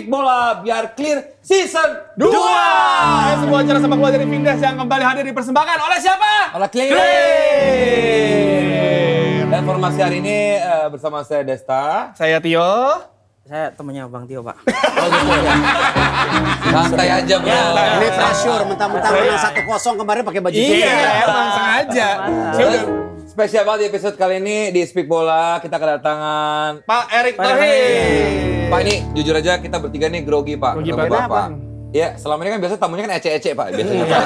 Bola biar clear season 2. Sebuah acara sepak bola dari Vindes yang kembali hadir dipersembahkan oleh siapa? Oleh clear. Dan formasi hari ini bersama saya Desta. Saya Tio. Saya temennya Bang Tio, Pak. Oh gitu ya. Santai aja bro. Ini pressure, mentang-mentang menang 1-0 kemarin pakai baju Iya, emang sengaja. Spesial banget di episode kali ini di Speak Bola kita kedatangan Pak Erick Thohir. Pak, ini jujur aja kita bertiga nih grogi Pak. Grogi Grogi banget, Pak. Ya, selama ini kan biasa tamunya kan ece-ece Pak. Biasanya Pak.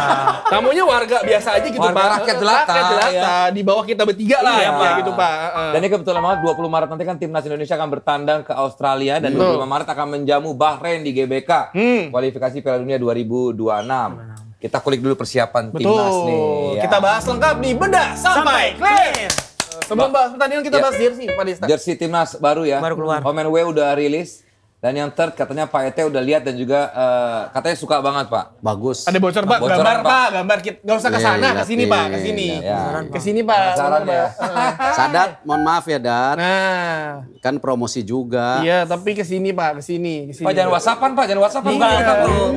Tamunya warga biasa aja gitu Warga Pak. rakyat jelata, ya. Di bawah kita bertiga lah Iya, ya, Pak. gitu Pak. Dan ini kebetulan banget 20 Maret nanti kan timnas Indonesia akan bertandang ke Australia dan 25 Maret akan menjamu Bahrain di GBK. Kualifikasi Piala Dunia 2026. Kita kulik dulu persiapan timnas nih. Ya. Kita bahas lengkap di Bedah Sampai Clear. Sebelum bahas pertandingan kita bahas jersey Pak Desta. Jersey timnas baru ya. Baru keluar. Home and Away udah rilis. Dan yang third katanya Pak Ete udah lihat dan juga katanya suka banget Pak. Bagus. Ada bocor Pak, Bocoran, gambar Pak. Pak, gambar kita. Gak usah ke sana, Iya, ke sini Pak, ke sini. Ya. Ke sini Pak. Penasaran ya. Sadat, mohon maaf ya Dat. Nah, Kan promosi juga. iya tapi ke sini Pak, ke sini. Pak jangan WhatsAppan Pak, jangan WhatsAppan Pak.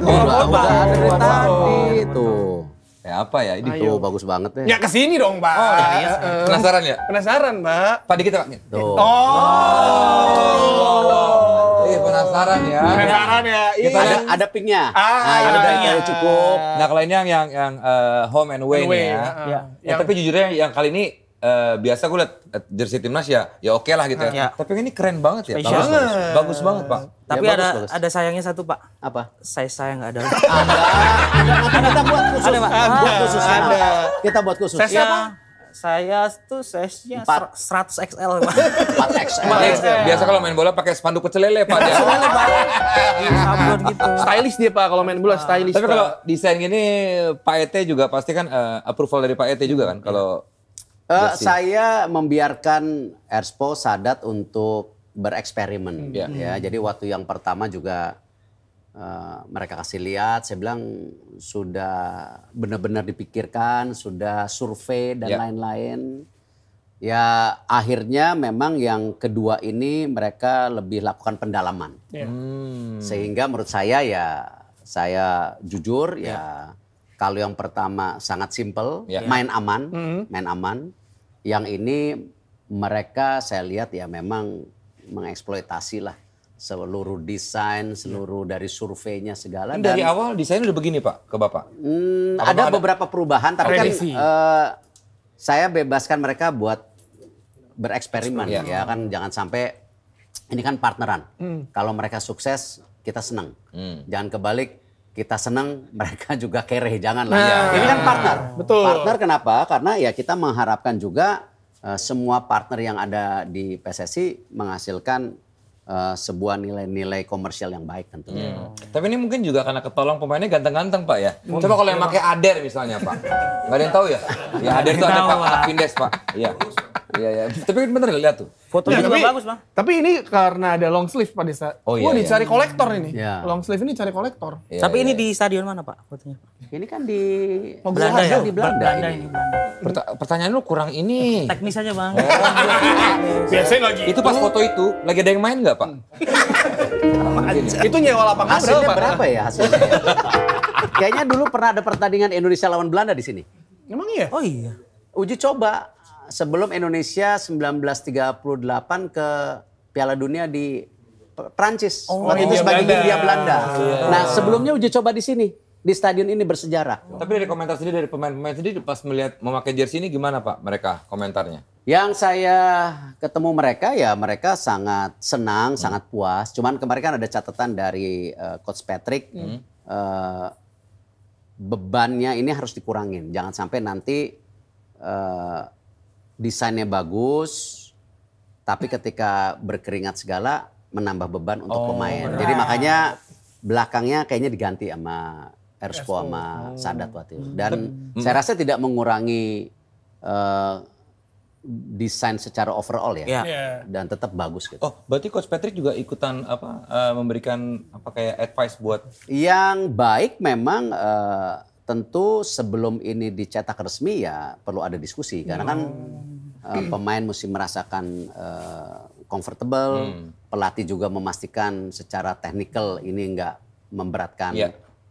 Udah ada dari tadi tuh. Ya apa ya ini Tuh bagus banget deh. Ya ke sini dong Pak. penasaran ya? Penasaran Pak. Pak dikit Pak. Tuh. Penasaran ya. Penasaran ya. Kita Iya. Ada pinknya. Ah, Nah, ada udah pinknya. kayak cukup. Nah kalau ini yang home and away, Away, nih ya. ya. Ya, tapi jujurnya yang kali ini biasa gue liat jersey timnas ya oke lah gitu ya. Ya. Tapi yang ini keren banget ya. Spesial. Bagus banget Pak. Tapi Ya, bagus. ada sayangnya satu, Pak. Apa? Saya nggak ada. Nanti kita buat khusus. Ada, Pak. Buat khusus. Ada. Kita buat khusus. Size apa? Saya tuh size-nya 4. 100 XL, Pak. 4XL. Biasa kalau main bola pakai spanduk pecel lele Pak. Ya. Sablon gitu. Stylish dia Pak, kalau main bola stylish. Tapi Pak. kalau desain gini Pak Ete juga pasti kan approval dari Pak Ete juga kan kalau Saya membiarkan Erspo Sadat untuk bereksperimen. Ya, jadi waktu yang pertama juga mereka kasih lihat, saya bilang sudah benar-benar dipikirkan, sudah survei dan lain-lain. Ya akhirnya memang yang kedua ini mereka lebih lakukan pendalaman. Sehingga menurut saya ya, saya jujur ya, kalau yang pertama sangat simple, main aman, main aman. Yang ini mereka saya lihat ya memang mengeksploitasi lah seluruh desain, seluruh dari surveinya segala. dari awal desain udah begini Pak ke Bapak. Ada beberapa perubahan, tapi kan Prediksi. saya bebaskan mereka buat bereksperimen Iya. ya kan, jangan sampai ini kan partneran. Kalau mereka sukses kita senang, jangan kebalik kita senang mereka juga kere, janganlah. Ini kan partner. Betul. Partner kenapa? Karena ya kita mengharapkan juga semua partner yang ada di PSSI menghasilkan sebuah nilai-nilai komersial yang baik tentunya. Tapi ini mungkin juga karena ketolong pemainnya ganteng-ganteng Pak ya. Coba kalau yang pakai Ader misalnya Pak. Nggak ada yang tahu ya? Ya Ader itu ada Pak Vindes Pak. Iya. Iya. Tapi bener lihat tuh. Fotonya Ya, juga tapi- bagus, Bang. Tapi ini karena ada long sleeve Pak Desa. Oh, iya, Wah, dicari iya. kolektor ini. Iya. Long sleeve ini cari kolektor. Iya, Tapi iya. ini di stadion mana, Pak, fotonya? Ini kan di Belanda ya? Di Belanda ini. ini, Belanda. Pertanyaan lu kurang ini. Teknis aja, Bang. Biasanya lagi. Itu pas foto itu lagi ada yang main nggak Pak? Itu nyewa lapangan Hasilnya berapa? berapa ya hasilnya? Kayaknya dulu pernah ada pertandingan Indonesia lawan Belanda di sini. Emang iya? Oh iya. Uji coba sebelum Indonesia 1938 ke Piala Dunia di Prancis. Waktu itu Hindia sebagai Belanda. Hindia Belanda. Nah sebelumnya uji coba di sini. Di stadion ini bersejarah. Tapi dari komentar sendiri dari pemain-pemain sendiri pas melihat memakai jersey ini gimana Pak mereka komentarnya? Yang saya ketemu mereka ya mereka sangat senang, sangat puas. Cuman kemarin kan ada catatan dari Coach Patrick. Bebannya ini harus dikurangin. Jangan sampai nanti desainnya bagus, tapi ketika berkeringat segala menambah beban untuk pemain. Jadi makanya belakangnya kayaknya diganti sama Erspo sama Sadat waktu itu. Dan saya rasa tidak mengurangi desain secara overall ya. Iya. Iya. Dan tetap bagus gitu. Oh, berarti Coach Patrick juga ikutan memberikan kayak advice buat Yang baik memang tentu sebelum ini dicetak resmi ya perlu ada diskusi. Karena kan pemain mesti merasakan comfortable, pelatih juga memastikan secara teknikal ini nggak memberatkan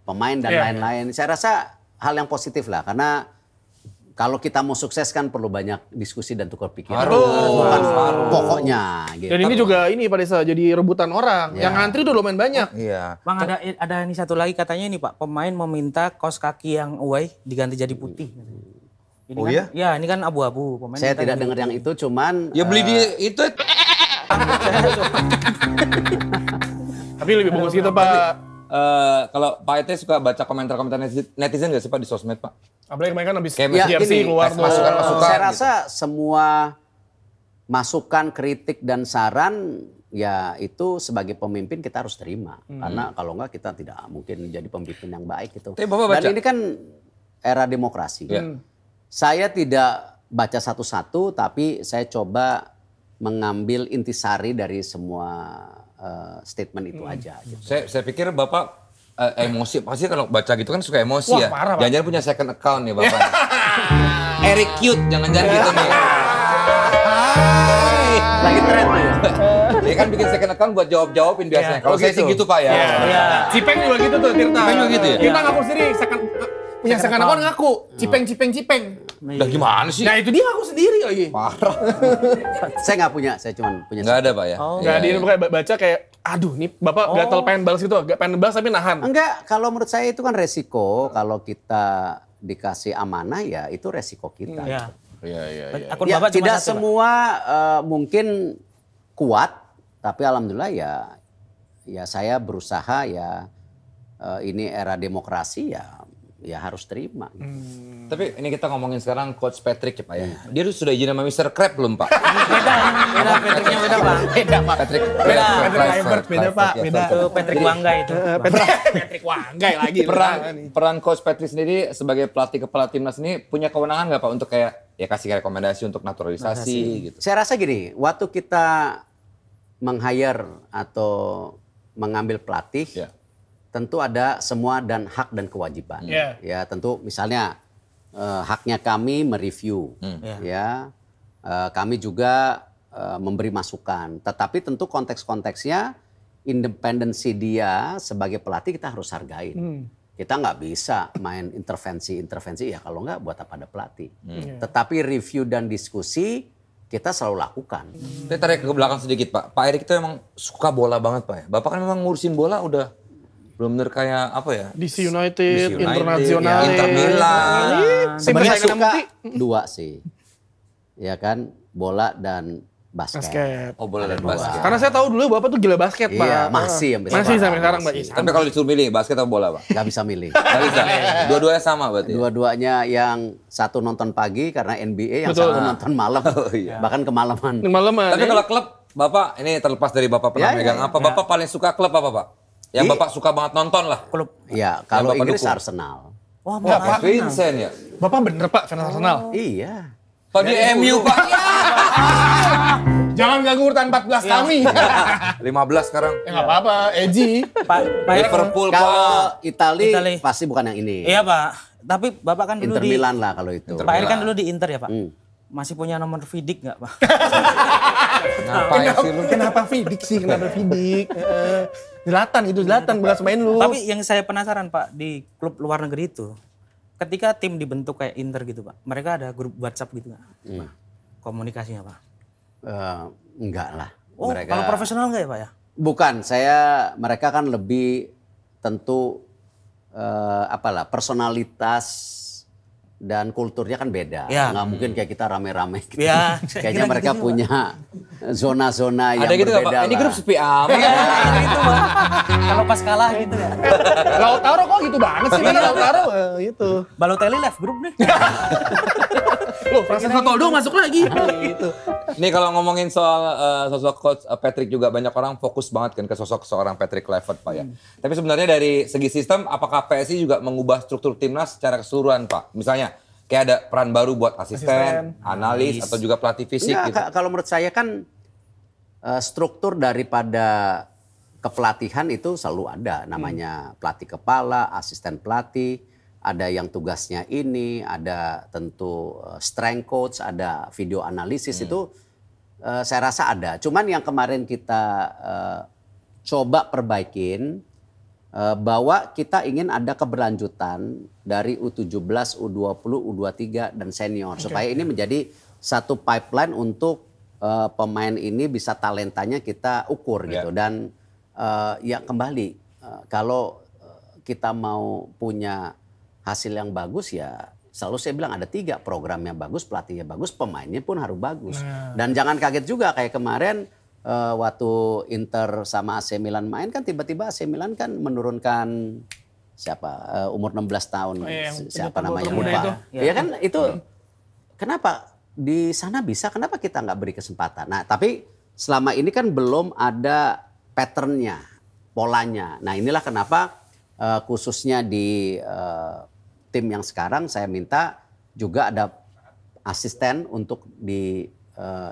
pemain dan lain-lain. Saya rasa hal yang positif lah, karena kalau kita mau sukses kan perlu banyak diskusi dan tukar pikiran. Bukan pokoknya. Gitu. Dan ini juga Pak Desa jadi rebutan orang. Yang ngantri udah lumayan banyak. Iya. Bang ada ini satu lagi katanya ini Pak, pemain meminta kaos kaki yang away diganti jadi putih. Ini Oh kan, ya? Ya ini kan abu-abu. Pemain Saya minta tidak ganti dengar yang putih. itu, cuman Ya beli di itu. Tapi lebih bagus gitu Pak. Kalau Pak Ete suka baca komentar-komentar netizen nggak sih Pak di sosmed Pak? Apalagi kemarin kan habis Kayak jersey gini, keluar tuh. masukan-masukan. saya gitu. rasa semua masukan, kritik dan saran ya itu sebagai pemimpin kita harus terima. Karena kalau enggak kita tidak mungkin jadi pemimpin yang baik gitu. Tapi Bapak baca? Dan ini kan era demokrasi. Saya tidak baca satu-satu, tapi saya coba mengambil intisari dari semua statement itu aja. Gitu. Saya pikir Bapak emosi, pasti kalau baca gitu kan suka emosi Wah, ya. parah, Pak. Jangan-jangan punya second account nih Bapak. Eric Cute, jangan-jangan gitu nih. Lagi tren tuh ya. Dia kan bikin second account buat jawab-jawabin biasanya. Kalau saya sih gitu Pak ya. Cipeng juga gitu tuh, Tirta. Cipeng juga gitu ya? Kita ngaku sendiri, punya second account ngaku. Cipeng. Udah gimana sih? Nah itu dia ngaku sendiri lagi. Parah. Saya nggak punya, saya cuma punya. Nggak ada Pak ya? Nggak, dia baca kayak, aduh nih Bapak gatel pengen balas gitu, gak pengen balas tapi nahan. Enggak, kalau menurut saya itu kan resiko. Kalau kita dikasih amanah ya itu resiko kita. Ya. Iya. Akun Ya, Bapak cuma tidak satu, Pak. semua mungkin kuat, tapi alhamdulillah ya saya berusaha ya ini era demokrasi ya harus terima. Gitu. Tapi ini kita ngomongin sekarang Coach Patrick ya Pak ya. Dia sudah izin sama Mr. Crab belum Pak? Beda, Patricknya beda Pak. Beda Pak. Patrick Kluivert, beda, Pak, beda. Itu Patrick Wangga itu. Patrick Wanggai lagi. Peran Coach Patrick sendiri sebagai pelatih kepala timnas ini punya kewenangan nggak Pak untuk kayak ya kasih rekomendasi untuk naturalisasi gitu? Saya rasa gini, waktu kita meng-hire atau mengambil pelatih, tentu ada semua dan hak dan kewajiban. Ya tentu misalnya haknya kami mereview, ya kami juga memberi masukan. Tetapi tentu konteks-konteksnya independensi dia sebagai pelatih kita harus hargain. Kita nggak bisa main intervensi ya kalau nggak buat apa ada pelatih. Tetapi review dan diskusi kita selalu lakukan. Saya tarik ke belakang sedikit Pak. Pak Erik itu emang suka bola banget Pak ya. Bapak kan memang ngurusin bola udah benar-benar kayak apa ya? DC United, DC United, Internasional, Inter Milan. Sebenarnya Tim suka kesayangan dua sih, ya kan, bola dan basket. Oh bola dan basket. Karena saya tahu dulu Bapak tuh gila basket, Pak. Iya, masih Masih sampai sekarang, Pak. masih. Tapi kalau disuruh milih basket atau bola Pak? Nggak bisa milih. Nggak bisa. Dua-duanya sama berarti. Dua-duanya yang satu nonton pagi karena NBA, yang Betul. satu nonton malam, bahkan kemalaman. Malaman. Tapi kalau klub Bapak ini terlepas dari Bapak pernah Ya, megang apa? Bapak paling suka klub apa Pak? Yang Bapak suka banget nonton lah. Klub. Ya, kalau Bapak Inggris dukung. Arsenal. Wah, Pak Vincent ya? Bapak bener Pak, fans Arsenal. Iya. Pak di MU Pak. Jangan ganggu urutan 14 kami. 15 sekarang. Ya nggak apa-apa, Eji. Pak Erik. Liverpool Pak. Kalau Itali Itali. pasti bukan yang ini. Iya Pak. Tapi Bapak kan dulu Inter di Milan lah kalau itu. Pak Erik kan dulu di Inter ya Pak. Hmm. Masih punya nomor Vidic nggak Pak? Ngapain sih lu? Kenapa Vidic sih? Kenapa Vidic? Zlatan bekas main lu. Tapi yang saya penasaran Pak, di klub luar negeri itu, ketika tim dibentuk kayak Inter gitu Pak, mereka ada grup WhatsApp gitu nggak? Komunikasinya Pak? Enggak lah. Oh, kalau profesional nggak ya Pak ya? Bukan, mereka kan lebih tentu personalitas dan kulturnya kan beda. Ya. Nggak mungkin kayak kita rame-rame gitu. Ya, Kayaknya kira mereka gitu punya zona-zona yang Ada gitu nggak berbeda Pak? Ini lah. grup sepi amat. Iya, gitu Pak. Kalau pas kalah gitu ya. Lautaro kok gitu banget sih? Lautaro itu. Balotelli left grup nih. Loh, Francisco Toldo masuk lagi. Gitu. Nih kalau ngomongin soal sosok Coach Patrick juga banyak orang fokus banget kan ke sosok seorang Patrick Kluivert Pak ya. Tapi sebenarnya dari segi sistem apakah PSI juga mengubah struktur timnas secara keseluruhan Pak? Misalnya kayak ada peran baru buat asisten, analis atau juga pelatih fisik Enggak, gitu. kalau menurut saya kan struktur daripada kepelatihan itu selalu ada. Namanya pelatih kepala, asisten pelatih, ada yang tugasnya ini, ada tentu strength coach, ada video analisis itu saya rasa ada. Cuman yang kemarin kita coba perbaikin bahwa kita ingin ada keberlanjutan dari U17, U20, U23 dan senior supaya ini menjadi satu pipeline untuk pemain ini bisa talentanya kita ukur gitu. Dan ya kembali kalau kita mau punya hasil yang bagus ya selalu saya bilang ada 3, programnya bagus, pelatihnya bagus, pemainnya pun harus bagus. Dan jangan kaget juga kayak kemarin waktu Inter sama AC Milan main kan tiba-tiba AC Milan kan menurunkan siapa umur 16 tahun siapa namanya lupa. Ya kan itu kenapa di sana bisa, kenapa kita nggak beri kesempatan? Nah tapi selama ini kan belum ada patternnya, polanya. Nah inilah kenapa khususnya di tim yang sekarang saya minta juga ada asisten untuk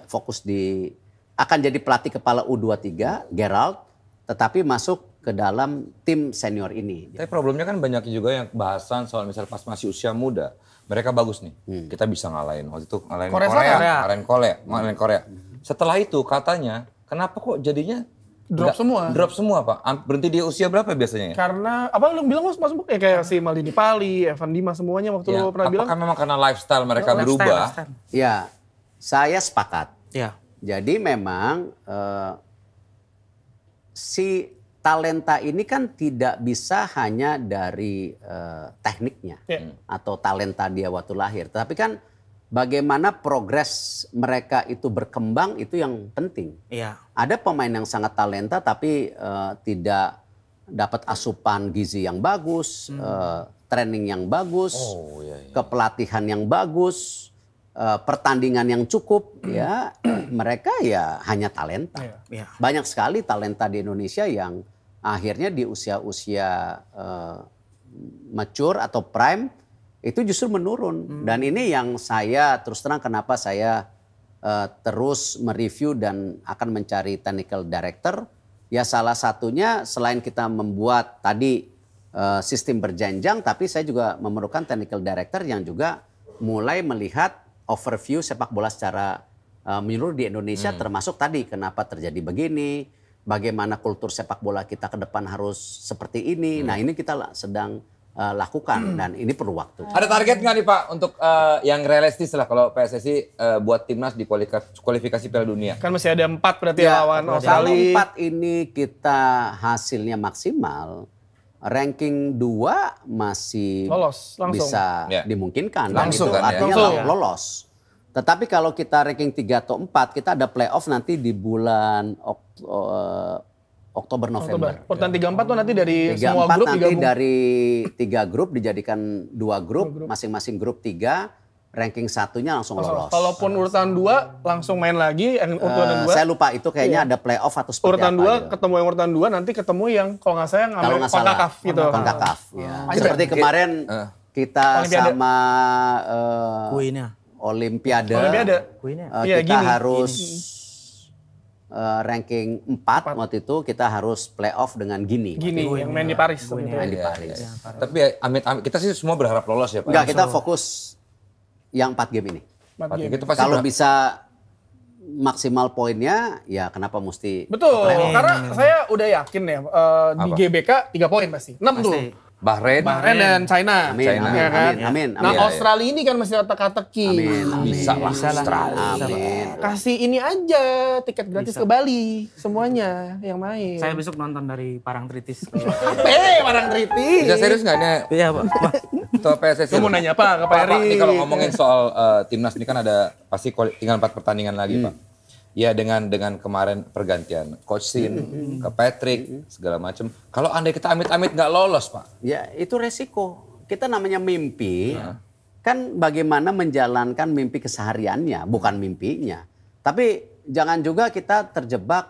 fokus di akan jadi pelatih kepala U23 Gerald, tetapi masuk ke dalam tim senior ini. Tapi problemnya kan banyak juga yang bahasan soal misal pas masih usia muda, mereka bagus nih, kita bisa ngalahin waktu itu ngalahin Korea. Setelah itu katanya kenapa kok jadinya Drop semua Pak. Berhenti di usia berapa biasanya ya? Karena apa lu bilang Mas ya kayak si Maldini Pali, Evan Dimas semuanya waktu lu pernah bilang. Apakah memang karena lifestyle mereka berubah? Ya, saya sepakat. Ya. Jadi memang si talenta ini kan tidak bisa hanya dari tekniknya atau talenta dia waktu lahir, tapi kan bagaimana progres mereka itu berkembang itu yang penting. Iya. Ada pemain yang sangat talenta tapi tidak dapat asupan gizi yang bagus, training yang bagus, kepelatihan yang bagus, pertandingan yang cukup, ya mereka ya hanya talenta. Banyak sekali talenta di Indonesia yang akhirnya di usia-usia mature atau prime itu justru menurun. Dan ini yang saya terus terang kenapa saya terus mereview dan akan mencari technical director. Ya salah satunya selain kita membuat tadi sistem berjenjang, tapi saya juga memerlukan technical director yang juga mulai melihat overview sepak bola secara menyeluruh di Indonesia, termasuk tadi kenapa terjadi begini, bagaimana kultur sepak bola kita ke depan harus seperti ini. Nah ini kita sedang lakukan dan ini perlu waktu. Ada target nggak nih Pak untuk yang realistis lah kalau PSSI buat timnas di kualifikasi Piala Dunia? Kan masih ada 4 berarti lawan Kalau Australia. 4 ini kita hasilnya maksimal, ranking 2 masih Lolos, langsung. bisa dimungkinkan. Langsung dan itu kan, artinya Langsung. lolos. Tetapi kalau kita ranking 3 atau 4, kita ada playoff nanti di bulan Oktober November. Urutan 3-4 tuh nanti dari 3-4 semua grup nanti digabung. dari 3 grup dijadikan 2 grup, masing-masing grup 3, ranking 1-nya langsung lolos. Kalaupun urutan 2 langsung main lagi, urutan 2. Saya lupa itu kayaknya ada playoff atau seperti Urutan 2 apa gitu. ketemu yang urutan 2 nanti ketemu yang kalau nggak salah yang Kalau nggak salah CONCACAF gitu. CONCACAF, ya. Seperti kemarin kita Olimpiade. sama Kuenya. Olimpiade. Kuenya. Iya, Kita gini. harus ranking 4 waktu itu kita harus playoff dengan Gini. Gini yang main di Paris. Main di Paris. Tapi ya, amit-amit kita sih semua berharap lolos ya Pak. Enggak, kita fokus yang 4 game ini. Itu pasti Kalau bisa maksimal poinnya, ya kenapa mesti Betul, karena saya udah yakin ya di GBK 3 poin pasti. 6 tuh. Bahrain Dan China. Amin, China. amin, Ya kan? amin, amin. Nah amin. Australia ini kan masih teka-teki. bisa lah Australia. Amin. Kasih ini aja tiket gratis ke Bali semuanya yang main. Saya besok nonton dari Parangtritis. Barang Triti. Bisa serius nggak nih? Iya, Pak. Ketua PSSI. Lu mau nanya apa ke Pak Pak, Eri? ini kalau ngomongin soal timnas ini kan ada pasti tinggal 4 pertandingan lagi Pak. Ya dengan kemarin pergantian Coach Sin ke Patrick segala macam. Kalau andai kita amit-amit nggak lolos Pak. Ya itu resiko. Kita namanya mimpi, kan bagaimana menjalankan mimpi kesehariannya, bukan mimpinya. Tapi jangan juga kita terjebak,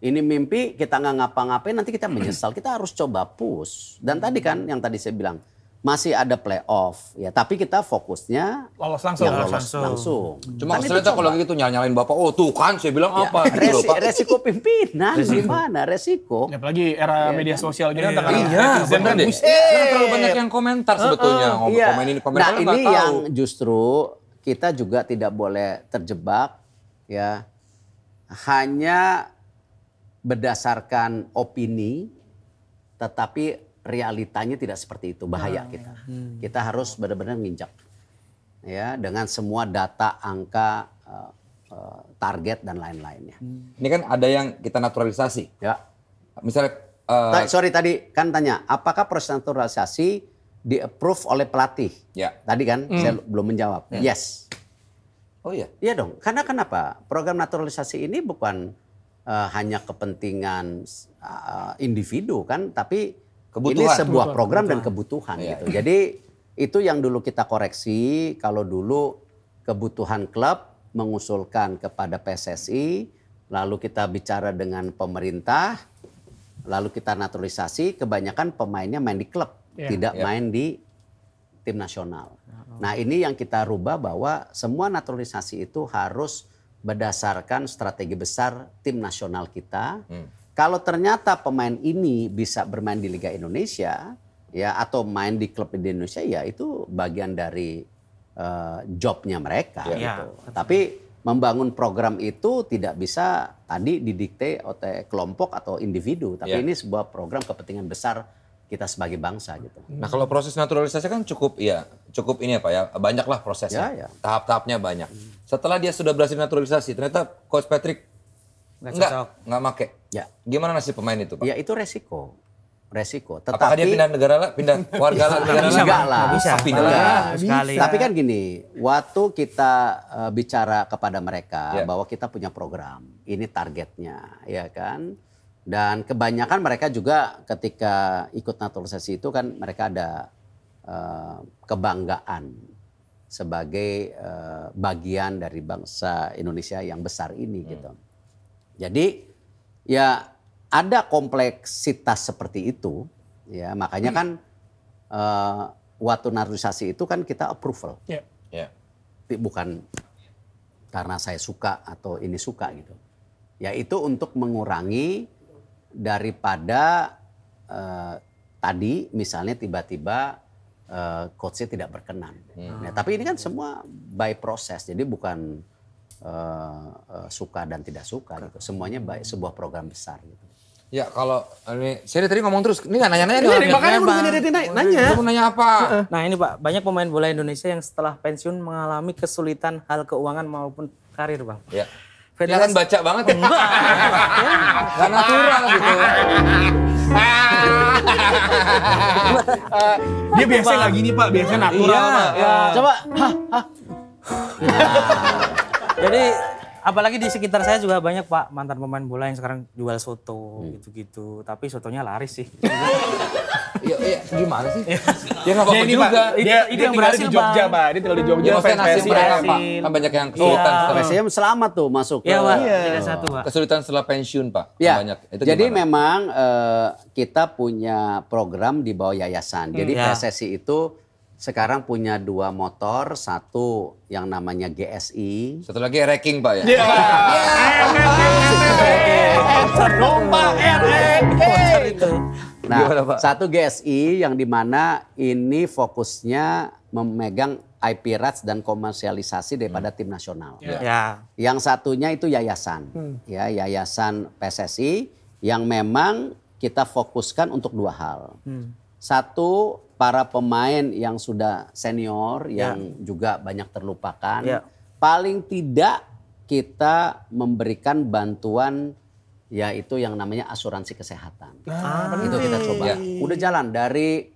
ini mimpi kita nggak ngapa-ngapain nanti kita menyesal. Kita harus coba push. Dan tadi kan yang tadi saya bilang, masih ada playoff. Ya, tapi kita fokusnya Lolos langsung. yang lolos langsung. Cuma Kan itu Australia kalau coba. gitu nyalain Bapak, tuh kan saya bilang Ya, apa gitu loh Pak. resiko pimpinan gimana? Resiko. Ya, apalagi era media sosial gini kan Iya, netizen kan bener deh. buset. Karena terlalu banyak yang komentar sebetulnya. Iya. Komen ini, komen Nah itu ini nggak tahu. yang justru kita juga tidak boleh terjebak ya hanya berdasarkan opini, tetapi realitanya tidak seperti itu, bahaya kita. Kita harus benar-benar nginjak, ya, dengan semua data, angka, target dan lain-lainnya. Ini kan ada yang kita naturalisasi. Ya. Misalnya, Sorry tadi kan tanya, apakah proses naturalisasi di-approve oleh pelatih? Ya. Tadi kan saya belum menjawab. Yes. oh iya, Iya dong, karena kenapa? Program naturalisasi ini bukan hanya kepentingan individu kan, tapi ini Kebutuhan. sebuah program dan kebutuhan Iya. gitu. Jadi itu yang dulu kita koreksi, kalau dulu kebutuhan klub mengusulkan kepada PSSI, lalu kita bicara dengan pemerintah, lalu kita naturalisasi, kebanyakan pemainnya main di klub, tidak main di tim nasional. Nah ini yang kita rubah bahwa semua naturalisasi itu harus berdasarkan strategi besar tim nasional kita. Kalau ternyata pemain ini bisa bermain di Liga Indonesia, ya, atau main di klub di Indonesia, ya itu bagian dari jobnya mereka. Gitu. Tapi membangun program itu tidak bisa tadi didikte oleh kelompok atau individu, tapi ini sebuah program kepentingan besar kita sebagai bangsa gitu. Nah kalau proses naturalisasi kan cukup ini ya Pak ya, banyaklah prosesnya, tahap-tahapnya banyak. Setelah dia sudah berhasil naturalisasi, ternyata Coach Patrick nggak make. Ya. Gimana nasib pemain itu Pak? Ya itu resiko. Tetapi Apakah dia pindah negara lah, pindah warga lah, negara lah? enggak lah. Bisa. Pindah lah. Sekali. Tapi kan gini, waktu kita bicara kepada mereka bahwa kita punya program, ini targetnya, ya kan? Dan kebanyakan mereka juga ketika ikut naturalisasi itu kan mereka ada kebanggaan sebagai bagian dari bangsa Indonesia yang besar ini gitu. Jadi ya ada kompleksitas seperti itu, ya makanya kan waktu naturalisasi itu kan kita approval, bukan karena saya suka atau ini suka gitu. Ya itu untuk mengurangi daripada tadi misalnya tiba-tiba coachnya tidak berkenan. Nah, tapi ini kan semua by proses, jadi bukan suka dan tidak suka gitu. Semuanya baik, sebuah program besar gitu. Ya kalau ini saya tadi ngomong terus, ini nggak nanya-nanya Ini makanya gue nanya. Kamu nanya apa? Nah ini Pak, banyak pemain bola Indonesia yang setelah pensiun mengalami kesulitan hal keuangan maupun karir Bang. Ya. Kelihatan baca banget ya. Gak natural gitu. Dia biasanya nggak gini Pak, biasanya natural Pak. Coba Jadi apalagi di sekitar saya juga banyak Pak mantan pemain bola yang sekarang jual soto gitu-gitu. Tapi sotonya laris sih. Iya, gimana sih? Ya nggak apa-apa Ini juga. Pak, dia Itu yang tinggal berhasil, di Jogja Bang. Pak, dia tinggal di Jogja. Ya, maksudnya nasib mereka Pak. berhasil. Kan banyak yang kesulitan. PSM selamat tuh masuk. Iya Pak, Iya. Liga 1 Pak. Kesulitan setelah pensiun Pak. Ya, Banyak. Itu jadi gimana? memang kita punya program di bawah yayasan. Jadi PSSI itu sekarang punya 2 motor, satu yang namanya GSI. Satu lagi ranking Pak ya. Lomba Nah, Gimana, Pak? satu GSI yang dimana ini fokusnya memegang IP rights dan komersialisasi daripada tim nasional. Ya. Yang satunya itu yayasan, ya yayasan PSSI yang memang kita fokuskan untuk 2 hal. Satu, para pemain yang sudah senior yang juga banyak terlupakan, paling tidak kita memberikan bantuan yaitu yang namanya asuransi kesehatan. Itu kita coba. Udah jalan dari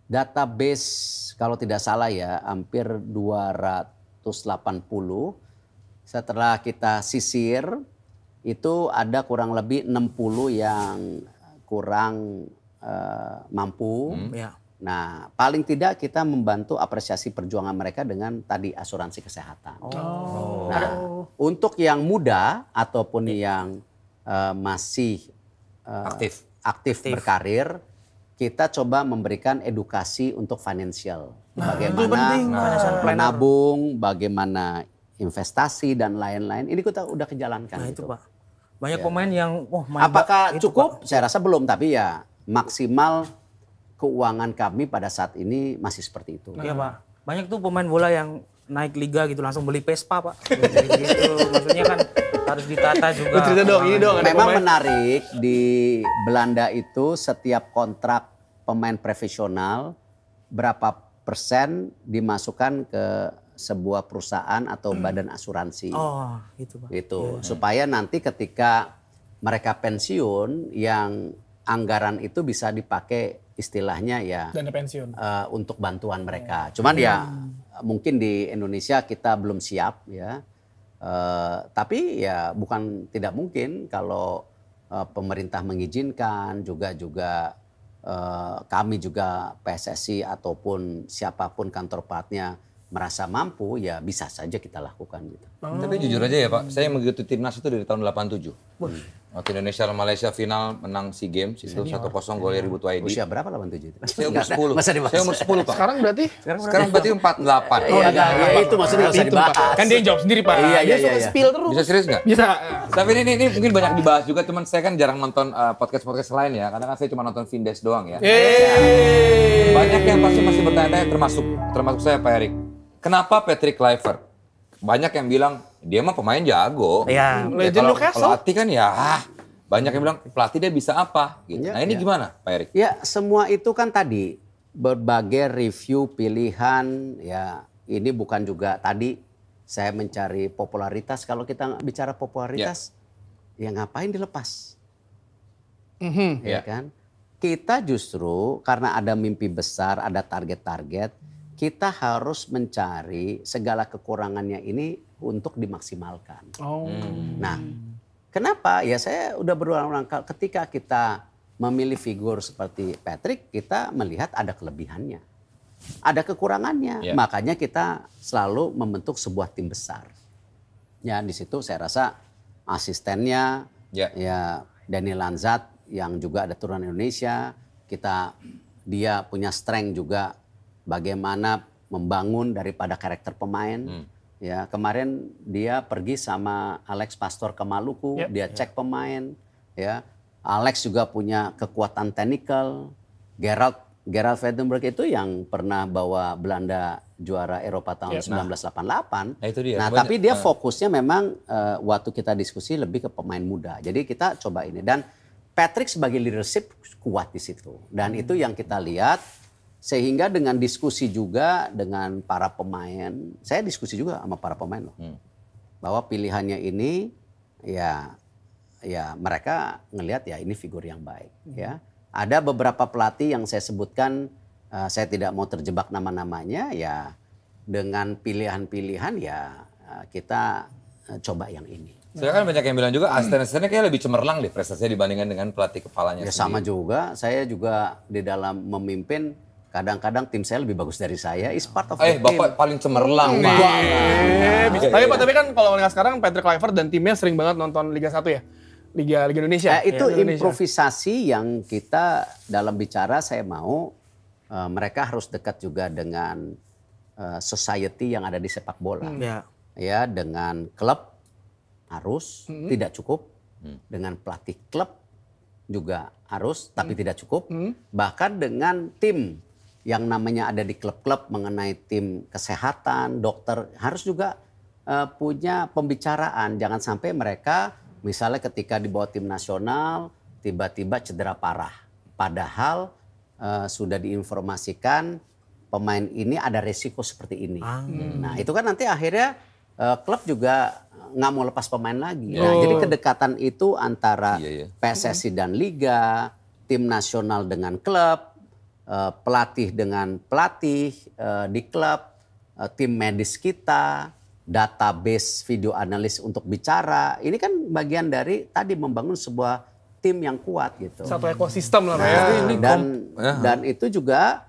database kalau tidak salah ya hampir 280. Setelah kita sisir itu ada kurang lebih 60 yang kurang mampu. Nah, paling tidak kita membantu apresiasi perjuangan mereka dengan tadi asuransi kesehatan. Nah, untuk yang muda ataupun yang masih aktif berkarir, kita coba memberikan edukasi untuk financial. Bagaimana menabung, bagaimana investasi dan lain-lain. Ini kita udah kejalankan. Nah gitu. itu Pak. Banyak pemain yang main Apakah itu, cukup? Pak. Saya rasa belum, tapi ya maksimal keuangan kami pada saat ini masih seperti itu. Iya Pak. Banyak tuh pemain bola yang naik liga gitu langsung beli Vespa Pak. Gitu. Maksudnya kan harus ditata juga. Cerita dong, ini dong. Memang menarik di Belanda itu setiap kontrak pemain profesional berapa persen dimasukkan ke sebuah perusahaan atau badan asuransi. Oh, itu Pak. Gitu. Supaya nanti ketika mereka pensiun yang anggaran itu bisa dipakai istilahnya ya Dana pensiun. untuk bantuan mereka. Cuman ya mungkin di Indonesia kita belum siap ya. Tapi ya bukan tidak mungkin kalau pemerintah mengizinkan juga kami juga PSSI ataupun siapapun kantor partnya merasa mampu ya bisa saja kita lakukan gitu. Tapi jujur aja ya Pak, saya mengikuti timnas itu dari tahun 87. Waktu Indonesia dan Malaysia final menang SEA Games itu 1-0 gol dari Butu Aidi. Usia berapa 87 itu? Saya umur 10. Masa dibahas. Saya umur 10 Pak. Sekarang berarti? Sekarang berarti 48. Iya, itu maksudnya nggak usah Itu, Pak. dibahas. Kan dia jawab sendiri Pak. Iya, Dia iya, suka iya. spill terus. Bisa serius nggak? Bisa. Tapi ini mungkin banyak dibahas juga, teman saya kan jarang nonton podcast lain ya, karena kan saya cuma nonton Vindes doang ya. Banyak yang pasti masih bertanya-tanya, termasuk saya Pak Erik. Kenapa Patrick Kluivert? Banyak yang bilang dia mah pemain jago. Iya. Legend Newcastle. Pelatih kan ya banyak yang bilang pelatih dia bisa apa gitu. Iya, Nah ini iya. gimana Pak Erik? Ya semua itu kan tadi berbagai review pilihan ya ini bukan juga tadi saya mencari popularitas. Kalau kita bicara popularitas ya ngapain dilepas? Ya kan? Kita justru karena ada mimpi besar, ada target-target, kita harus mencari segala kekurangannya ini untuk dimaksimalkan. Nah, kenapa? Ya saya udah berulang-ulang kali ketika kita memilih figur seperti Patrick, kita melihat ada kelebihannya. Ada kekurangannya. Ya. Makanya kita selalu membentuk sebuah tim besar. Ya, di situ saya rasa asistennya ya Daniel Lanzat yang juga ada turunan Indonesia, dia punya strength juga bagaimana membangun daripada karakter pemain. Ya, kemarin dia pergi sama Alex Pastor ke Maluku, dia cek pemain, ya. Alex juga punya kekuatan teknikal. Gerald Vandenberg itu yang pernah bawa Belanda juara Eropa tahun 1988. Nah, itu dia. Nah, tapi dia fokusnya memang waktu kita diskusi lebih ke pemain muda. Jadi kita coba ini dan Patrick sebagai leadership kuat di situ. Dan itu yang kita lihat. Sehingga dengan diskusi juga dengan para pemain, saya diskusi juga sama para pemain loh. Bahwa pilihannya ini ya mereka ngelihat ya ini figur yang baik ya. Ada beberapa pelatih yang saya sebutkan, saya tidak mau terjebak nama-namanya ya, dengan pilihan-pilihan ya kita coba yang ini. Saya kan banyak yang bilang juga asisten-asistennya kayak lebih cemerlang deh prestasinya dibandingkan dengan pelatih kepalanya Ya sendiri. sama juga, saya juga di dalam memimpin kadang-kadang tim saya lebih bagus dari saya. Is part of the team. Bapak paling cemerlang Pak. Tapi kan kalau ngeliat sekarang Patrick Kluivert dan timnya sering banget nonton Liga 1 ya? Liga Indonesia. Itu improvisasi yang kita dalam bicara saya mau mereka harus dekat juga dengan society yang ada di sepak bola. Ya, dengan klub harus tidak cukup. Dengan pelatih klub juga harus tapi tidak cukup. Bahkan dengan tim yang namanya ada di klub-klub mengenai tim kesehatan, dokter harus juga punya pembicaraan. Jangan sampai mereka misalnya ketika dibawa tim nasional tiba-tiba cedera parah. Padahal sudah diinformasikan pemain ini ada resiko seperti ini. Nah itu kan nanti akhirnya klub juga nggak mau lepas pemain lagi. Nah, jadi kedekatan itu antara PSSI dan Liga, tim nasional dengan klub, pelatih dengan pelatih di klub, tim medis kita, database video analis untuk bicara. Ini kan bagian dari tadi membangun sebuah tim yang kuat gitu. Satu ekosistem lah Pak ya. Dan itu juga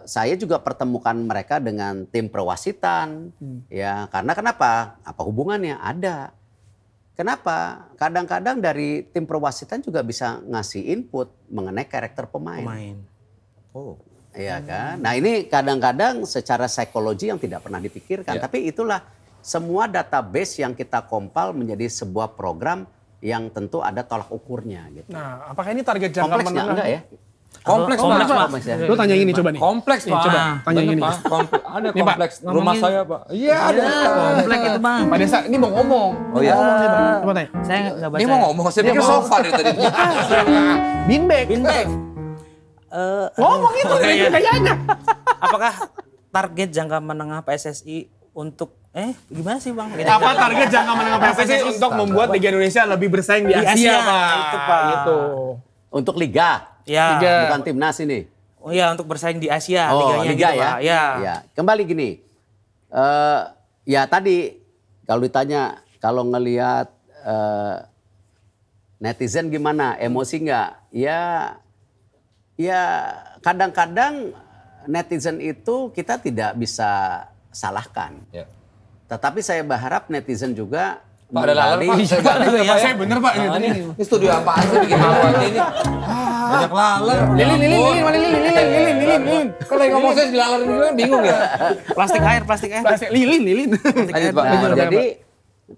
saya juga pertemukan mereka dengan tim perwasitan. Ya, karena kenapa? Apa hubungannya? Ada. Kenapa? Kadang-kadang dari tim perwasitan juga bisa ngasih input mengenai karakter pemain. Iya kan? Nah ini kadang-kadang secara psikologi yang tidak pernah dipikirkan. Tapi itulah semua database yang kita kompal menjadi sebuah program yang tentu ada tolak ukurnya. Gitu. Nah apakah ini target jangka Kompleks menengah? enggak ya? Kompleks, Kompleks, Pak. Pak. Lu tanya ini coba nih. Kompleks, Pak. Coba tanya Bener, gini. Pak. Ada Nih, Pak. kompleks rumah saya, Pak. Iya, ada. Komplek itu bang. Pak Desa, ini mau ngomong. Oh, iya. Ngomong nih, Bang. Coba tanya. Saya nggak baca. Dia mau ngomong, saya pikir sofa dari tadi. Binbag. Binbag. Ngomong itu kayaknya. Apakah target jangka menengah PSSI untuk gimana sih bang? Apa target jangka menengah PSSI untuk membuat Liga Indonesia lebih bersaing di Asia, Pak? Itu, Pak. Gitu. Untuk liga, Ya. Liga. bukan timnas ini. Oh ya untuk bersaing di Asia Oh, liganya liga gitu, ya. Pak. Ya. Ya, kembali gini. Ya tadi kalau ditanya kalau ngelihat netizen gimana, emosi nggak? Ya kadang-kadang netizen itu kita tidak bisa salahkan. Ya. Tetapi saya berharap netizen juga Pak, ada laler, Pak. menggali- Saya ganti ya, Pak. Saya bener, Pak. Ini studio apaan sih bikin malu aja ini? Banyak laler. Lilin, mana lilin. Kalau yang ngomong saya dilalerin juga bingung ya. Plastik air. Lilin. Lanjut, Pak. Nah, jadi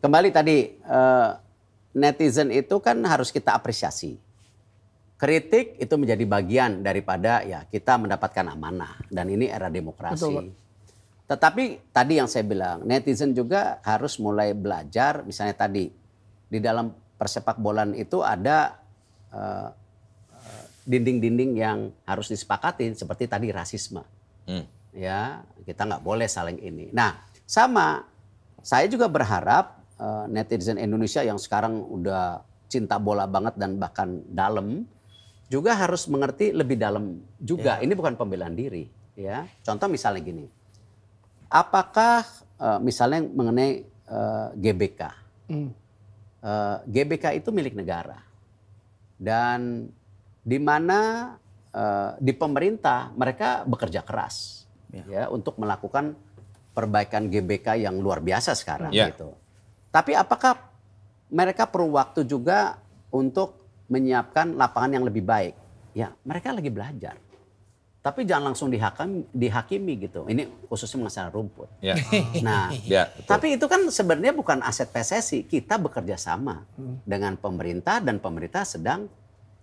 kembali tadi netizen itu kan harus kita apresiasi. Kritik itu menjadi bagian daripada ya kita mendapatkan amanah dan ini era demokrasi. Betul, Pak. Tetapi tadi yang saya bilang netizen juga harus mulai belajar misalnya tadi di dalam persepak bolaan itu ada dinding-dinding yang harus disepakati seperti tadi rasisme. Ya, kita nggak boleh saling ini. Nah, sama saya juga berharap netizen Indonesia yang sekarang udah cinta bola banget dan bahkan dalam juga harus mengerti lebih dalam juga. Ini bukan pembelaan diri, ya. Contoh misalnya gini. Apakah misalnya mengenai GBK. GBK itu milik negara. Dan di mana di pemerintah mereka bekerja keras ya untuk melakukan perbaikan GBK yang luar biasa sekarang gitu. Tapi apakah mereka perlu waktu juga untuk menyiapkan lapangan yang lebih baik? Ya, mereka lagi belajar. Tapi jangan langsung dihakimi gitu. Ini khususnya masalah rumput. Ya. Nah, Ya, tapi itu kan sebenarnya bukan aset PSSI. Kita bekerja sama dengan pemerintah dan pemerintah sedang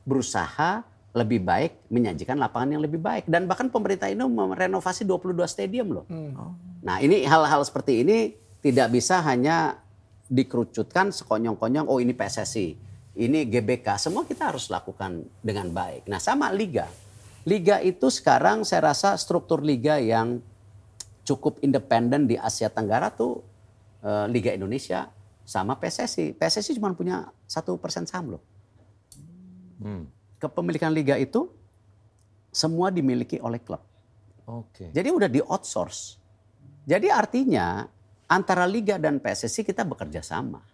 berusaha lebih baik menyajikan lapangan yang lebih baik. Dan bahkan pemerintah ini merenovasi 22 stadium loh. Nah ini hal-hal seperti ini tidak bisa hanya dikerucutkan sekonyong-konyong, oh ini PSSI, ini GBK. Semua kita harus lakukan dengan baik. Nah sama Liga. Liga itu sekarang saya rasa struktur liga yang cukup independen di Asia Tenggara tuh Liga Indonesia sama PSSI. PSSI cuma punya 1% saham loh. Kepemilikan liga itu semua dimiliki oleh klub. Oke. Jadi udah di outsource. Jadi artinya antara liga dan PSSI kita bekerja sama.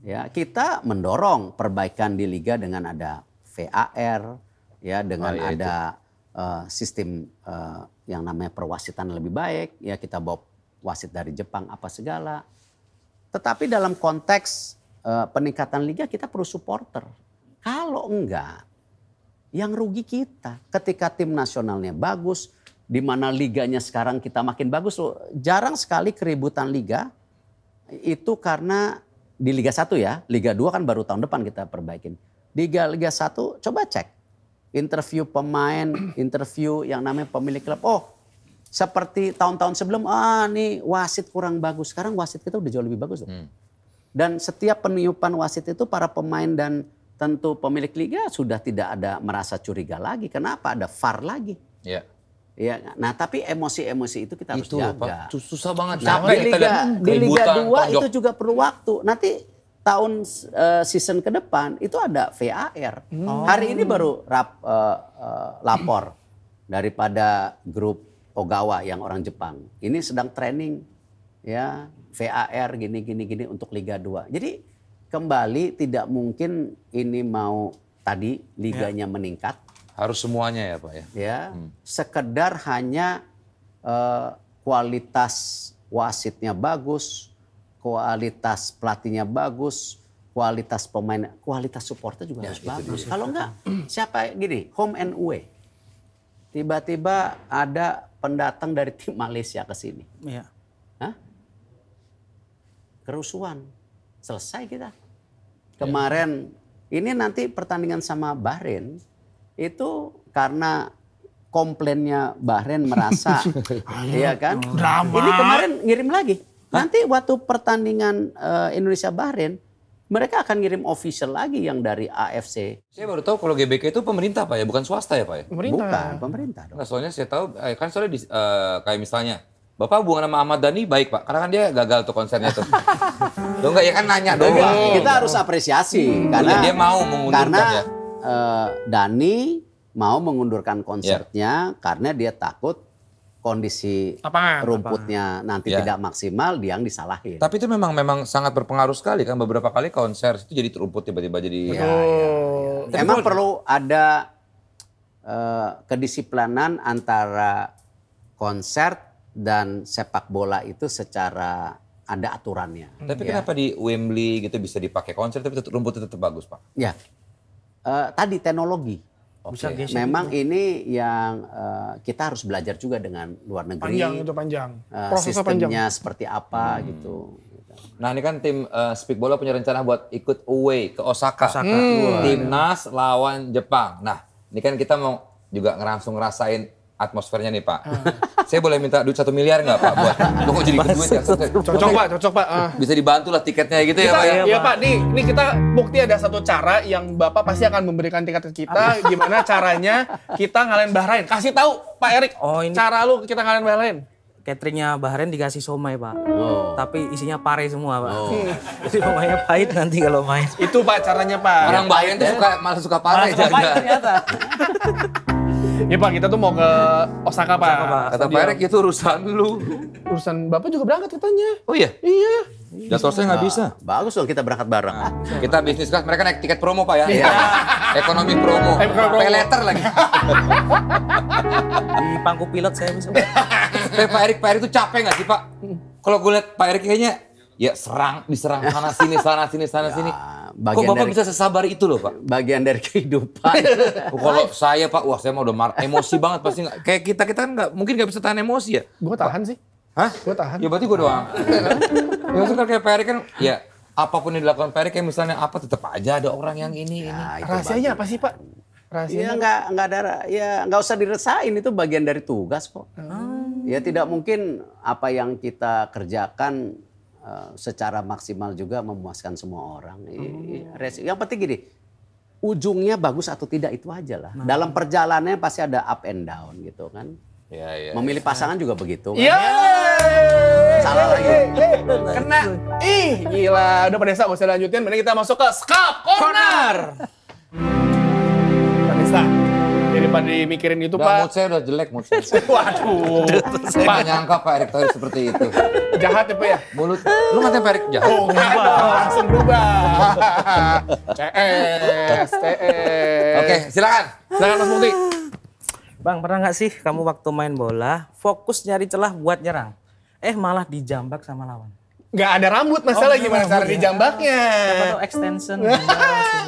Ya, kita mendorong perbaikan di liga dengan ada VAR, ya dengan ada sistem yang namanya perwasitan lebih baik, ya kita bawa wasit dari Jepang apa segala. Tetapi dalam konteks peningkatan liga kita perlu supporter. Kalau enggak, yang rugi kita. Ketika tim nasionalnya bagus, di mana liganya sekarang kita makin bagus loh. Jarang sekali keributan liga itu karena di Liga 1 ya, Liga 2 kan baru tahun depan kita perbaikin. Liga 1 coba cek. Interview pemain, interview yang namanya pemilik klub. Oh seperti tahun-tahun sebelum, nih wasit kurang bagus. Sekarang wasit kita udah jauh lebih bagus loh. Dan setiap peniupan wasit itu para pemain dan tentu pemilik liga sudah tidak ada merasa curiga lagi. Kenapa? Ada VAR lagi. Ya. Ya, nah tapi emosi-emosi itu kita harus jaga. Pak, susah banget. Nah, di Liga 2 itu juga perlu waktu. Nanti tahun season ke depan itu ada VAR. Hari ini baru lapor daripada grup Ogawa yang orang Jepang. Ini sedang training ya VAR gini untuk Liga 2. Jadi kembali tidak mungkin ini mau tadi liganya meningkat. Harus semuanya ya Pak ya. Ya, sekedar hanya kualitas wasitnya bagus, kualitas pelatihnya bagus, kualitas pemain, kualitas supporter juga harus bagus. Kalau enggak, siapa gini, home and away. Tiba-tiba ada pendatang dari tim Malaysia ke sini. Iya. Hah? Kerusuhan. Selesai kita. Kemarin ini nanti pertandingan sama Bahrain itu karena komplainnya Bahrain merasa, iya kan? Drama. Ini kemarin ngirim lagi. Nanti waktu pertandingan Indonesia Bahrain, mereka akan ngirim official lagi yang dari AFC. Saya baru tahu kalau GBK itu pemerintah Pak ya, bukan swasta ya Pak ya? Pemerintah. Bukan, pemerintah dong. Nggak, soalnya saya tahu, kan soalnya kayak misalnya, Bapak hubungan sama Ahmad Dhani baik Pak, karena kan dia gagal tuh konsernya tuh. Loh enggak, ya kan nanya doang. Kita harus apresiasi karena dia mau mengundurkan ya. Dhani mau mengundurkan konsernya karena dia takut kondisi Lapangan. rumputnya nanti Ya. tidak maksimal, dia yang disalahin. Tapi itu memang sangat berpengaruh sekali kan, beberapa kali konser itu jadi rumput tiba-tiba jadi. Emang perlu ada kedisiplinan antara konser dan sepak bola itu secara ada aturannya. Tapi kenapa di Wembley gitu bisa dipakai konser tapi rumputnya tetap bagus Pak? Ya, tadi teknologi. Bisa geser. Memang ini yang kita harus belajar juga dengan luar negeri. Panjang itu panjang. Prosesnya panjang. Sistemnya seperti apa gitu. Nah ini kan tim Speak Bola punya rencana buat ikut away ke Osaka. Timnas lawan Jepang. Nah ini kan kita mau juga langsung ngerasain atmosfernya nih Pak. Saya boleh minta duit 1 miliar nggak Pak buat lo kok jadi ikut duit ya? Cocok Pak. Bisa dibantu lah tiketnya gitu ya Pak ya? Iya Pak, nih kita bukti ada satu cara yang Bapak pasti akan memberikan tiket ke kita. Gimana caranya kita ngalahin Bahrain. Kasih tahu Pak Erik, Oh, ini- cara lu kita ngalahin Bahrain. Cateringnya Bahrain dikasih somai Pak. Oh. Tapi isinya pare semua Pak. Jadi somainya pahit nanti kalau main. Itu Pak caranya Pak. Orang Bahrain tuh malah suka parah Malah suka pahit jaga. ternyata. Ya Pak, kita tuh mau ke Osaka Pak. Kata Pak Erik itu urusan lu. Urusan Bapak juga berangkat katanya. Oh iya? Iya. Jadwal saya nggak bisa. Bagus dong kita berangkat bareng. Kita bisnis kelas, mereka naik tiket promo Pak ya. Ekonomi promo. Ekonomi promo. Pay letter lagi. Di pangku pilot saya bisa. Tapi Pak Erik tuh capek nggak sih Pak? Kalau gue lihat Pak Erik kayaknya ya diserang sana sini. Kok Bagian Bapak dari bisa sesabar itu loh Pak? bagian dari kehidupan. Kalau saya Pak, wah saya mau udah emosi banget pasti nggak. Kayak kita kan mungkin nggak bisa tahan emosi ya. Gue tahan sih. Hah? Gue tahan. Ya berarti gue doang. Ya maksudnya kayak Pak Erik kan, ya apapun yang dilakukan Pak Erik kayak misalnya apa tetap aja ada orang yang ini. Nah, itu Rahasianya apa sih Pak? Ya Rahasianya nggak usah diresain, itu bagian dari tugas kok. Ya tidak mungkin apa yang kita kerjakan secara maksimal juga memuaskan semua orang. Yang penting gini, ujungnya bagus atau tidak itu aja lah. Dalam perjalanannya pasti ada up and down gitu kan. Ya. Memilih pasangan juga begitu. Kan? Iya. Salah lagi. Kena. Ih, gila. Udah Vanessa, gak usah lanjutin. Mending kita masuk ke Scalp Corner. Vanessa, daripada dimikirin itu Udah, Pak. mood saya udah jelek mood saya. Waduh. Saya nggak nyangka Pak Erik Thohir seperti itu. Jahat ya Pak ya? Mulut, lu ngatain Pak Erik jahat? Oh enggak dong, langsung berubah. CS. Oke, silakan. Silakan Mas Mukti. Bang, pernah nggak sih kamu waktu main bola fokus nyari celah buat nyerang? Malah dijambak sama lawan. Gak ada rambut masalah, gimana cara dijambaknya? Apa tuh extension?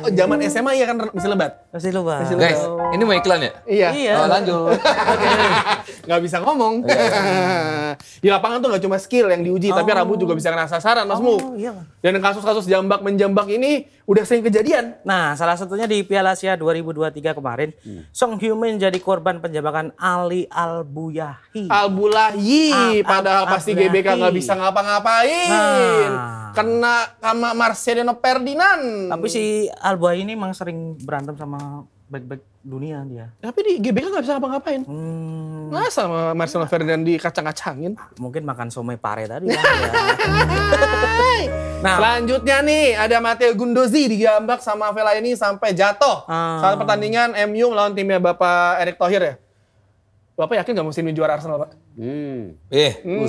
Oh, zaman SMA iya kan masih lebat? Pasti lu Bang. Guys, ini mau iklan ya? Iya. Iya. Oh, lanjut. Gak bisa ngomong. Di lapangan tuh gak cuma skill yang diuji, tapi rambut juga bisa kena sasaran, Mas Muk. Oh, iya, Bang. Dan kasus-kasus jambak-menjambak ini udah sering kejadian. Nah, salah satunya di Piala Asia 2023 kemarin, Song Hyo-min jadi korban penjabakan Ali Al-Buyahi. Al-Bulahi, padahal pasti Al-Bulahi. GBK gak bisa ngapa-ngapain. Nah. Kena sama Marcelino Ferdinand. Tapi si Al-Buyahi ini emang sering berantem sama back-back dunia dia. Tapi di GBK gak bisa ngapa-ngapain. Masa sama Marcelino Ferdinand dikacang-kacangin? Mungkin makan somai pare tadi. Bang, ya. Nah. Selanjutnya nih ada Matteo Gundozi digambak sama Fellaini sampai jatuh saat pertandingan MU melawan timnya Bapak Erik Thohir ya. Bapak yakin gak musim ini juara Arsenal Pak?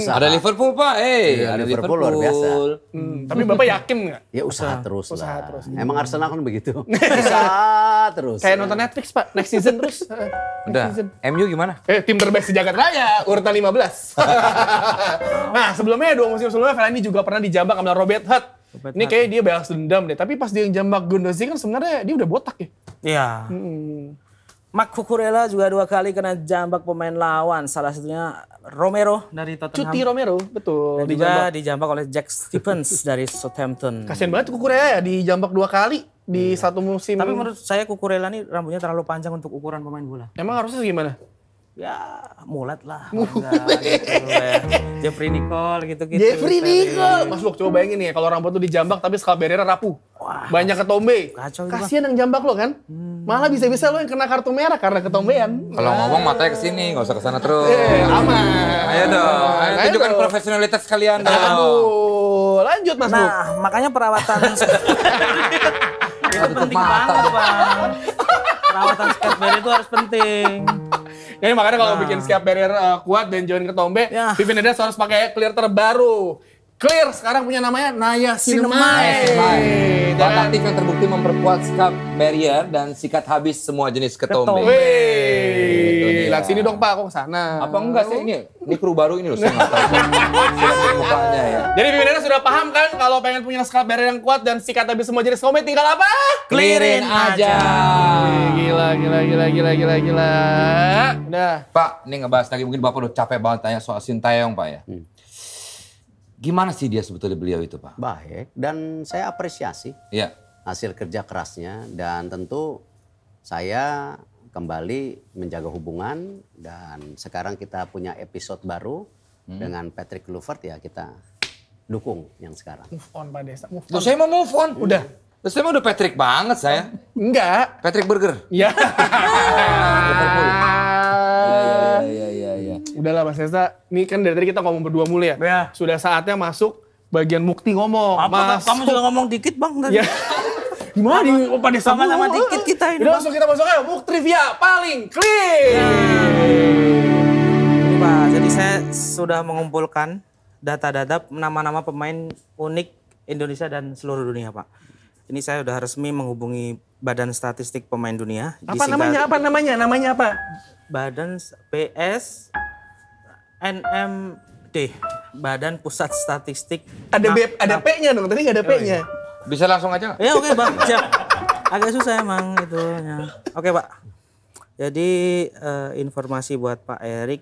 Ada Liverpool Pak. Iya, Ada Liverpool luar biasa. Tapi Bapak yakin nggak? Ya usaha terus usaha lah. terus. Emang Arsenal kan begitu. Usaha terus. Kayak nonton Netflix Pak, next season terus. Udah. MU gimana? Tim terbaik sejagat raya, urutan 15. Nah sebelumnya 2 musim sebelumnya Fellaini juga pernah dijambak sama Robert Hurt. Ini kayak dia balas dendam deh. Tapi pas dia jambak Gundozi kan sebenarnya dia udah botak ya. Iya. Marc Cucurella juga 2 kali kena jambak pemain lawan. Salah satunya Romero dari Tottenham. Cuti Romero, betul. Dan juga dijambak oleh Jack Stephens dari Southampton. Kasian banget Cucurella ya dijambak 2 kali. di satu musim. Tapi menurut saya Cucurella nih rambutnya terlalu panjang untuk ukuran pemain bola. Emang harusnya gimana? Ya mulat lah. Enggak, gitu, ya. Jeffrey Nicole gitu-gitu. Jeffrey Nicole. Mas Buk, coba bayangin nih ya, kalau rambut tuh dijambak tapi scalp barrier rapuh. Wah, banyak ketombe. kacau itu, Kasian yang jambak lo kan. Malah bisa-bisa lo yang kena kartu merah karena ketombean. Kalau ngomong matanya ke sini, nggak usah ke sana terus. Aman. Ayo dong, ayo tunjukkan profesionalitas kalian dong. Aduh, lanjut Mas Buk. Nah, makanya perawatan itu tutup penting mata banget, deh. Bang. Perawatan scalp barrier itu harus penting. Jadi makanya kalau bikin scalp barrier kuat dan join ketombe, Ya. Vivian Hernandez harus pakai clear terbaru. Clear sekarang punya namanya niacinamide. Zat aktif yang terbukti memperkuat scalp barrier dan sikat habis semua jenis ketombe. Ketombe. Wih, lihat sini dong Pak, kok kesana. Apa enggak sih ini kru baru ini loh, saya nggak tahu. Saya lihat mukanya ya. Jadi Vivian Hernandez sudah paham kan kalau pengen punya scalp barrier yang kuat dan sikat habis semua jenis ketombe tinggal apa? Clearin aja. Gila. Udah. Pak, ini ngebahas lagi, mungkin Bapak udah capek banget tanya soal Sintayong Pak ya. Gimana sih dia sebetulnya beliau itu Pak? Baik, dan saya apresiasi Iya. hasil kerja kerasnya dan tentu saya kembali menjaga hubungan dan sekarang kita punya episode baru dengan Patrick Kluivert ya kita dukung yang sekarang. Move on Pak Desa, move Tuh on. saya mau move on. Udah. Terus saya mah udah Patrick banget saya. Enggak. Patrick Burger. Ya. Iya. Udahlah Mas Desa, ini kan dari tadi kita ngomong berdua mulu ya. Ya. Sudah saatnya masuk bagian Mukti ngomong. Apa, Mas. kamu juga ngomong dikit Bang tadi. Ya. Gimana di Pak Desa? Sama-sama dikit kita ini, Udah Bang. langsung kita masuk aja. Muk trivia paling clear. Ini Pak, jadi saya sudah mengumpulkan data-data nama-nama pemain unik Indonesia dan seluruh dunia Pak. Ini saya sudah resmi menghubungi Badan Statistik Pemain Dunia. Apa namanya? Namanya apa? Badan PS NMD, Badan Pusat Statistik. Ada P-nya dong, tadi nggak ada P-nya. Bisa langsung aja nggak? Ya oke Bang, siap. Agak susah emang itunya. Oke Pak. Jadi informasi buat Pak Erik.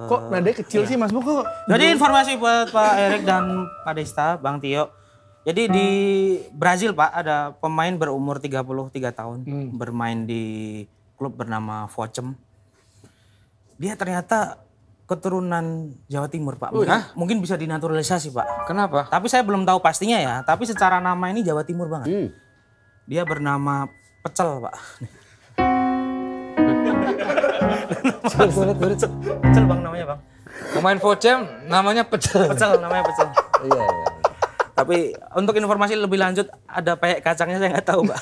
Kok nadanya kecil sih Mas Bu kok? Jadi informasi buat Pak Erik dan Pak Desta, Bang Tio. Jadi di Brazil Pak ada pemain berumur 33 tahun bermain di klub bernama Vocem. Dia ternyata keturunan Jawa Timur Pak. Mungkin bisa dinaturalisasi Pak. Kenapa? Tapi saya belum tahu pastinya ya. Tapi secara nama ini Jawa Timur banget. Dia bernama Pecel Pak. Pecel Bang namanya Bang. Pemain Vocem namanya Pecel. Pecel namanya Pecel. Iya. Tapi untuk informasi lebih lanjut ada peyek kacangnya saya nggak tahu Pak.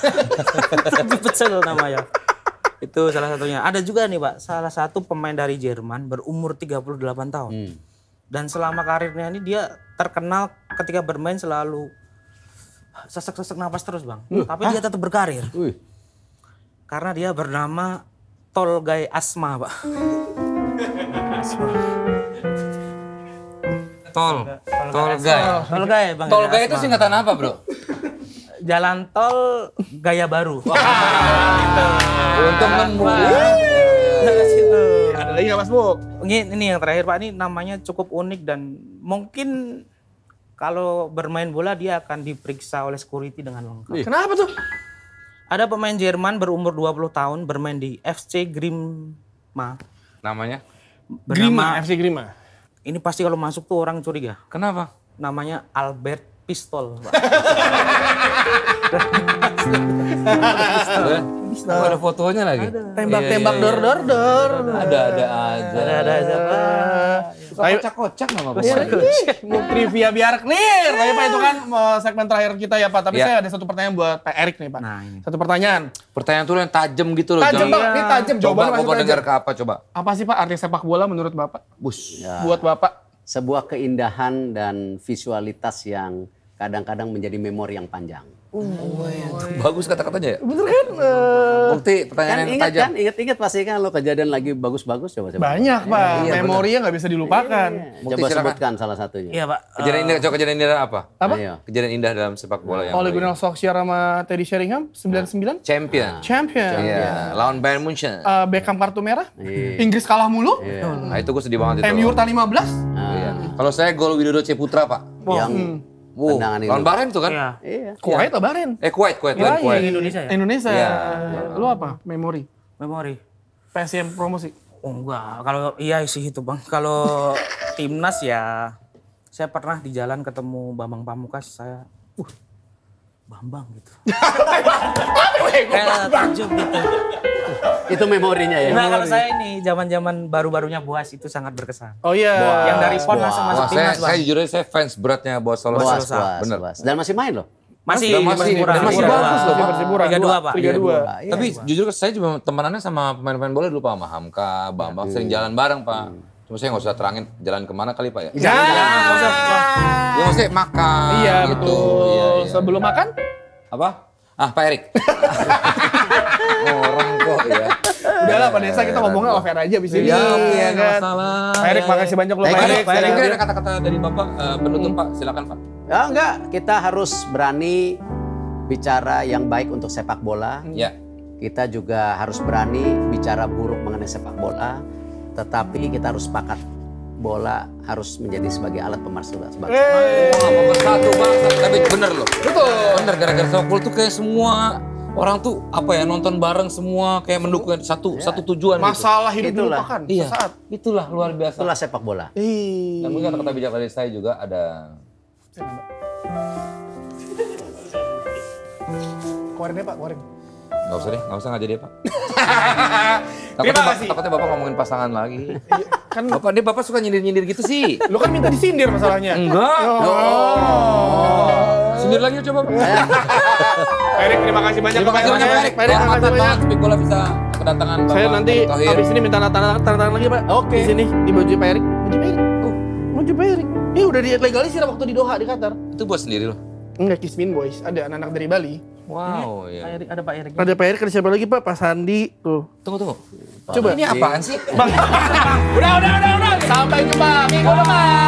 Tapi Pecel namanya. Itu salah satunya. Ada juga nih Pak, salah satu pemain dari Jerman berumur 38 tahun. Dan selama karirnya ini dia terkenal ketika bermain selalu sesek-sesek napas terus Bang. Tapi dia tetap berkarir. Karena dia bernama Tolgay Asma Pak. Tolgay. Tolgay Bang. Tolgay itu Asma. singkatan apa bro? Jalan tol Gaya Baru. Untuk nemu. Ada lagi nggak Mas Bu? Ini yang terakhir Pak, ini namanya cukup unik dan mungkin kalau bermain bola dia akan diperiksa oleh security dengan lengkap. Kenapa tuh? Ada pemain Jerman berumur 20 tahun bermain di FC Grima. Namanya? Bernama, FC Grima. ini pasti kalau masuk tuh orang curiga. Kenapa? Namanya Albert Pistol. Pak. Oh, ada fotonya lagi. Tembak-tembak Iya. dor. Ada aja. Ada siapa? Suka kocak-kocak nama Bos. Muk trivia biar clear. Tapi Pak itu kan segmen terakhir kita ya Pak. Tapi Iya. saya ada satu pertanyaan buat Pak Erik nih Pak. Nah, ini. Satu pertanyaan. Pertanyaan tuh yang tajam gitu loh. Tajam jangan- Pak, ini tajam. Coba Jawabannya Bapak masih dengar tajam. ke apa coba? Apa sih Pak arti sepak bola menurut Bapak? Bus. Ya, Buat Bapak. sebuah keindahan dan visualitas yang kadang-kadang menjadi memori yang panjang. Bagus kata-katanya ya? Bener kan? Bukti Kan pertanyaan yang ingat tajam. kan, ingat pasti kan lo kejadian lagi bagus-bagus coba. Banyak Pak. Iya, Memorinya nggak bisa dilupakan. Bukti, Coba silakan. sebutkan salah satunya. Iya Pak. Kejadian indah, coba kejadian indah apa? Apa? Ayo. Kejadian indah dalam sepak bola yang Ole paling- Gunnar Solskjaer sama Teddy Sheringham 99 Champion. champion. Iya, lawan Bayern Munchen. Beckham kartu merah. Iya. Inggris kalah mulu. Nah itu gue sedih banget itu. MU urutan 15. Iya. Kalau saya gol Widodo Ciputra Pak. Yang tendangan itu. Lawan Bahrain tuh kan? Iya. Iya. Kuwait atau Bahrain? Kuwait. Yang Indonesia ya? Indonesia. Iya. Lu apa? Memori. Memori. PSM promosi. Oh enggak, kalau iya sih itu Bang. Kalau timnas ya saya pernah di jalan ketemu Bambang Pamungkas, saya Bambang gitu. Kayak takjub gitu. Itu memorinya ya. Nah kalau saya ini zaman-zaman baru-barunya Boas itu sangat berkesan. Oh iya. Yang dari PON langsung masuk Wah, timnas Bang. saya jujur aja saya fans beratnya Boas Salosa. Boas. Bener. Dan masih main loh. Masih Dan masih Persipura. bagus loh, Bang. Persipura. Liga 2 Pak. Liga 2. Iya. Tapi jujur saya juga temenannya sama pemain-pemain bola dulu Pak, sama Hamka, Bambang, sering jalan bareng Pak. Cuma saya nggak usah terangin jalan kemana kali Pak ya. Ya. Ya maksudnya makan Iya gitu. betul. Iya. Sebelum makan? Apa? Pak Erik. Orang kok ya. Udahlah Pak Desa kita ngomongnya off-air aja abis ini. Iya, oke, nggak kan? masalah. Pak Erik makasih banyak loh Pak Erik. Mungkin ada kata-kata dari Bapak penutup Pak, silakan Pak. Ya enggak, kita harus berani bicara yang baik untuk sepak bola. Ya. Kita juga harus berani bicara buruk mengenai sepak bola. Tetapi kita harus sepakat bola harus menjadi sebagai alat pemersatu bangsa. Wah, pemersatu bangsa. Tapi bener loh. Betul. Bener, gara-gara sepak bola tuh kayak semua orang tuh apa ya nonton bareng semua kayak mendukung satu tujuan gitu. Masalah hidup Itulah. dilupakan Iya. sesaat. Itulah luar biasa. Itulah sepak bola. Dan mungkin kata-kata bijak dari saya juga ada. Keluarin deh Pak, keluarin. Nggak usah deh, nggak usah ngajak dia Pak. Terima kasih. Takutnya Bapak ngomongin pasangan lagi. Kan Bapak suka nyindir-nyindir gitu sih. lu kan minta disindir masalahnya. Enggak. Sindir lagi coba Pak. Pak Erik terima kasih banyak. Terima kasih banyak Pak Erik. Pak Erik terima kasih Kehormatan banyak. banget Speak Bola bisa kedatangan Bapak Saya nanti Thohir. habis ini minta tanda tangan lagi Pak. Oke. Di sini di baju Pak Erik. Baju Pak Erik. Baju Pak Erik. Ini udah dilegalisir waktu di Doha di Qatar. Itu buat sendiri loh. Enggak Kismin Boys, ada anak-anak dari Bali. Wow, Pak ya. Erik, ada Pak Erik. Ada Pak Erik, ada siapa lagi Pak? Pak Sandi tuh. Tunggu. Coba. Ini apaan sih? Udah. Sampai jumpa minggu depan.